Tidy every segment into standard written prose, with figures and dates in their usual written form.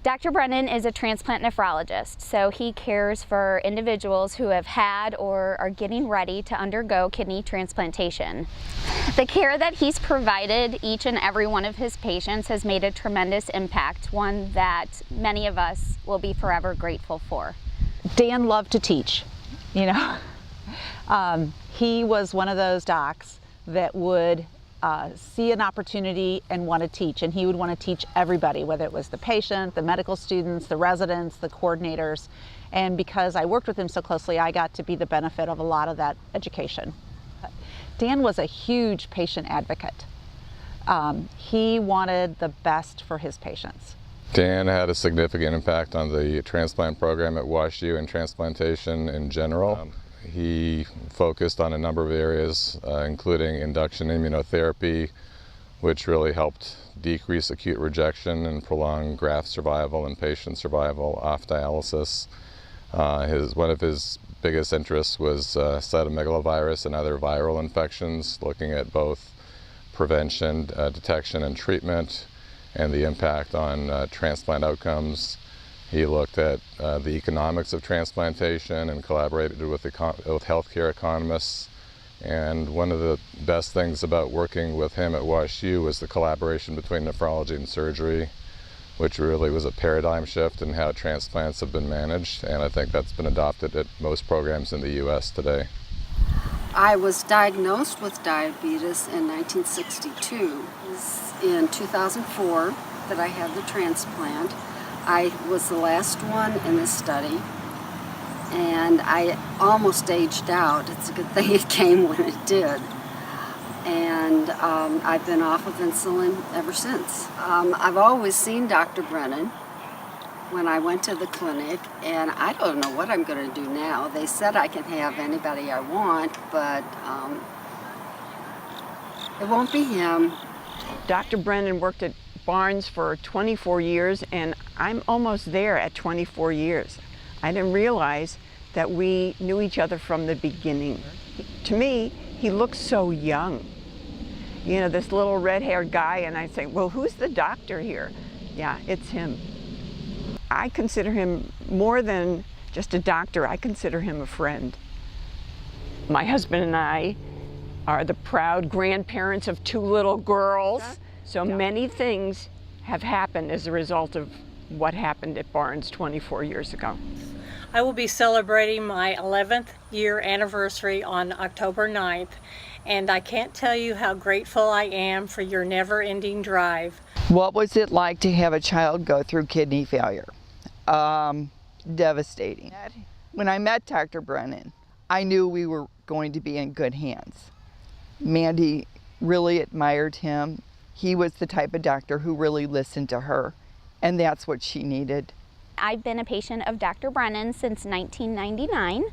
Dr. Brennan is a transplant nephrologist, so he cares for individuals who have had or are getting ready to undergo kidney transplantation. The care that he's provided each and every one of his patients has made a tremendous impact, one that many of us will be forever grateful for. Dan loved to teach, you know. He was one of those docs that would see an opportunity and want to teach, and he would want to teach everybody, whether it was the patient, the medical students, the residents, the coordinators. And because I worked with him so closely, I got to be the benefit of a lot of that education. Dan was a huge patient advocate. He wanted the best for his patients. Dan had a significant impact on the transplant program at WashU and transplantation in general. He focused on a number of areas, including induction immunotherapy, which really helped decrease acute rejection and prolong graft survival and patient survival off dialysis. One of his biggest interests was cytomegalovirus and other viral infections, looking at both prevention, detection, and treatment, and the impact on transplant outcomes. He looked at the economics of transplantation and collaborated with healthcare economists. And one of the best things about working with him at WashU was the collaboration between nephrology and surgery, which really was a paradigm shift in how transplants have been managed. And I think that's been adopted at most programs in the U.S. today. I was diagnosed with diabetes in 1962. It was in 2004 that I had the transplant. I was the last one in this study, and I almost aged out. It's a good thing it came when it did. And I've been off of insulin ever since. I've always seen Dr. Brennan when I went to the clinic, and I don't know what I'm going to do now. They said I can have anybody I want, but it won't be him. Dr. Brennan worked at Barnes for 24 years, and I'm almost there at 24 years. I didn't realize that we knew each other from the beginning. To me, he looks so young. You know, this little red-haired guy, and I'd say, well, who's the doctor here? Yeah, it's him. I consider him more than just a doctor. I consider him a friend. My husband and I are the proud grandparents of 2 little girls. So many things have happened as a result of what happened at Barnes 24 years ago. I will be celebrating my 11th year anniversary on October 9th, and I can't tell you how grateful I am for your never-ending drive. What was it like to have a child go through kidney failure? Devastating. When I met Dr. Brennan, I knew we were going to be in good hands. Mandy really admired him. He was the type of doctor who really listened to her, and that's what she needed. I've been a patient of Dr. Brennan since 1999.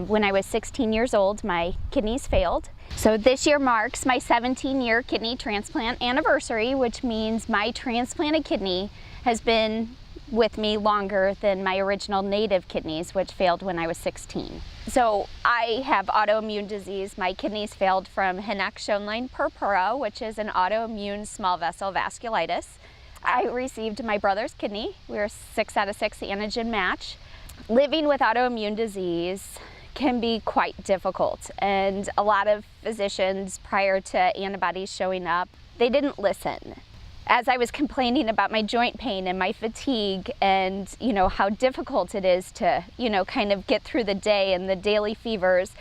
When I was 16 years old, my kidneys failed. So this year marks my 17-year kidney transplant anniversary, which means my transplanted kidney has been with me longer than my original native kidneys, which failed when I was 16. So I have autoimmune disease. My kidneys failed from Henoch-Schönlein purpura, which is an autoimmune small vessel vasculitis. I received my brother's kidney. We were 6 out of 6 antigen match. Living with autoimmune disease can be quite difficult, and a lot of physicians prior to antibodies showing up, they didn't listen. As I was complaining about my joint pain and my fatigue and, you know, how difficult it is to, you know, kind of get through the day and the daily fevers,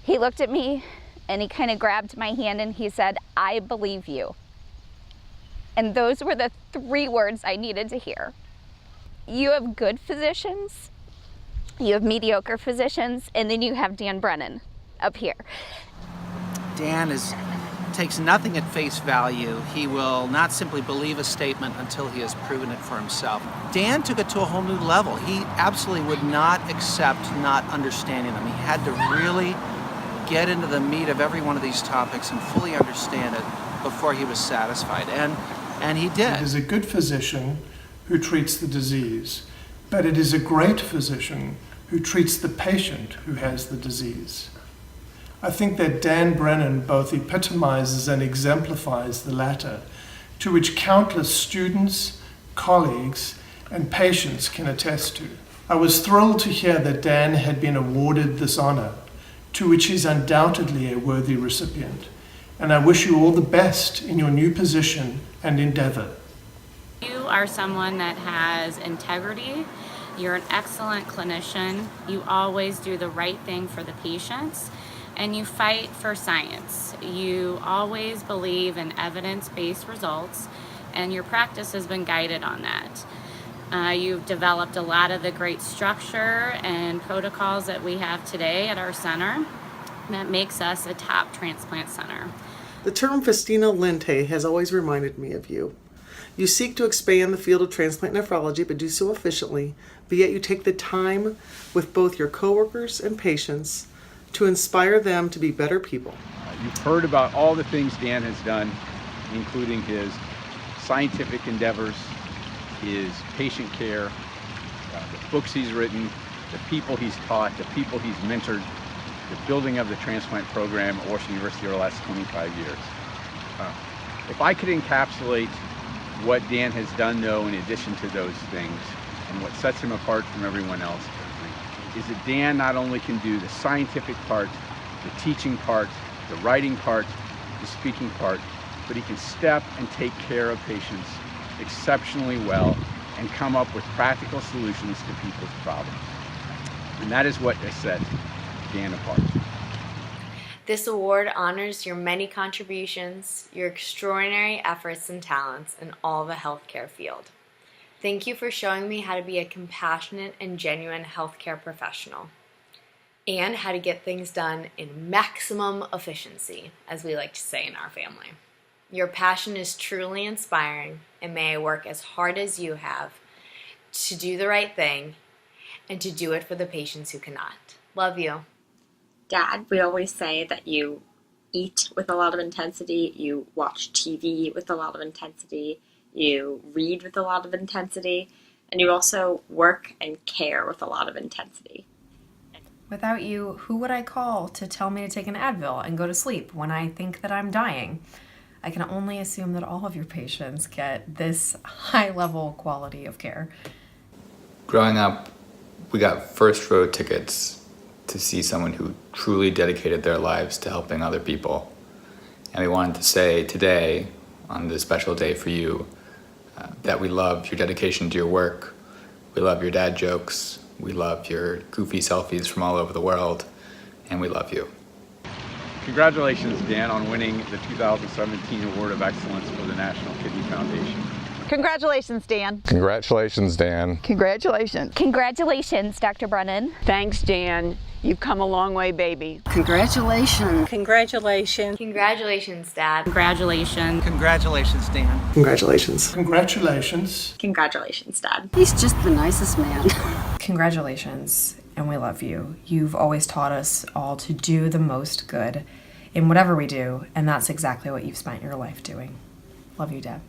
he looked at me and he kind of grabbed my hand and he said, "I believe you." And those were the 3 words I needed to hear. You have good physicians, you have mediocre physicians, and then you have Dan Brennan up here. Dan takes nothing at face value. He will not simply believe a statement until he has proven it for himself. Dan took it to a whole new level. He absolutely would not accept not understanding them. He had to really get into the meat of every one of these topics and fully understand it before he was satisfied. And he did. It is a good physician who treats the disease, but it is a great physician who treats the patient who has the disease. I think that Dan Brennan both epitomizes and exemplifies the latter, to which countless students, colleagues, and patients can attest to. I was thrilled to hear that Dan had been awarded this honor, to which he's undoubtedly a worthy recipient, and I wish you all the best in your new position and endeavor. You are someone that has integrity. You're an excellent clinician. You always do the right thing for the patients, and you fight for science. You always believe in evidence-based results, and your practice has been guided on that. You've developed a lot of the great structure and protocols that we have today at our center that makes us a top transplant center. The term festina lente has always reminded me of you. You seek to expand the field of transplant nephrology, but do so efficiently, but yet you take the time with both your coworkers and patients to inspire them to be better people. You've heard about all the things Dan has done, including his scientific endeavors, his patient care, the books he's written, the people he's taught, the people he's mentored, the building of the transplant program at Washington University over the last 25 years. If I could encapsulate what Dan has done, though, in addition to those things, and what sets him apart from everyone else, is that Dan not only can do the scientific part, the teaching part, the writing part, the speaking part, but he can step and take care of patients exceptionally well and come up with practical solutions to people's problems. And that is what has set Dan apart. This award honors your many contributions, your extraordinary efforts and talents in all the healthcare field. Thank you for showing me how to be a compassionate and genuine healthcare professional, and how to get things done in maximum efficiency, as we like to say in our family. Your passion is truly inspiring, and may I work as hard as you have to do the right thing and to do it for the patients who cannot. Love you. Dad, we always say that you eat with a lot of intensity, you watch TV with a lot of intensity, you read with a lot of intensity, and you also work and care with a lot of intensity. Without you, who would I call to tell me to take an Advil and go to sleep when I think that I'm dying? I can only assume that all of your patients get this high-level quality of care. Growing up, we got first row tickets to see someone who truly dedicated their lives to helping other people. And we wanted to say today, on this special day for you, that we love your dedication to your work, we love your dad jokes, we love your goofy selfies from all over the world, and we love you. Congratulations, Dan, on winning the 2017 Award of Excellence for the National Kidney Foundation. Congratulations, Dan. Congratulations, Dan. Congratulations. Congratulations, Dr. Brennan. Thanks, Dan. You've come a long way, baby. Congratulations. Congratulations. Congratulations, Dad. Congratulations. Congratulations, Dan. Congratulations. Congratulations. Congratulations, Dad. He's just the nicest man. Congratulations, and we love you. You've always taught us all to do the most good in whatever we do, and that's exactly what you've spent your life doing. Love you, Dad.